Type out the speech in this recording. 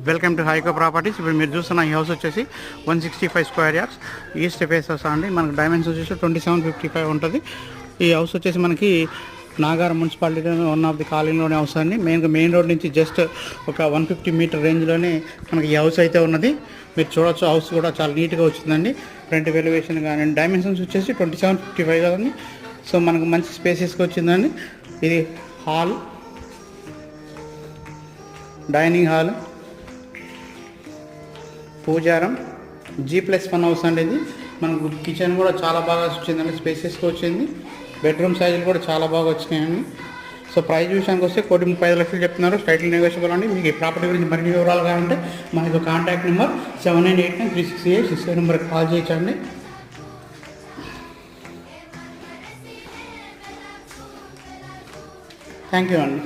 Welcome to హైకో properties. ఇప్పుడు మీరు చూస్తున్న ఈ హౌస్ వచ్చేసి 165 square yards east face house అండి. మనకు డైమెన్షన్ వచ్చేసి 2755 ఉంటుంది. ఈ హౌస్ వచ్చేసి మనకి Nagaram municipality one of the కాలనీలోనే హౌస్ అండి. మెయిన్ రోడ్ నుంచి జస్ట్ ఒక 150 మీటర్ రేంజ్లోనే మనకి ఈ హౌస్ అయితే ఉన్నది. మీరు చూడొచ్చు, హౌస్ కూడా చాలా నీట్గా వచ్చిందండి. ఫ్రంట్ వెలివేషన్ కానీ డైమెన్షన్స్ వచ్చేసి 2755 కదండి. సో మనకు మంచి స్పేసెస్గా వచ్చిందండి. ఇది హాల్, డైనింగ్ హాల్, పూజారం, G+1 హౌస్ అండి. ఇది మనకు కిచెన్ కూడా చాలా బాగా వచ్చిందండి, స్పేసెస్గా వచ్చింది. బెడ్రూమ్ సైజులు కూడా చాలా బాగా వచ్చినాయండి. సో ప్రైస్ విషయానికి వస్తే 1,35,00,000 చెప్తున్నారు. స్లైట్లీ నెగోషియబుల్ అండి. మీకు ఈ ప్రాపర్టీ గురించి మరిన్ని వివరాలు కావాలంటే మనకు కాంటాక్ట్ నెంబర్ 7989366868 నెంబర్కి కాల్ చేయొచ్చండి. థ్యాంక్ యూ అండి.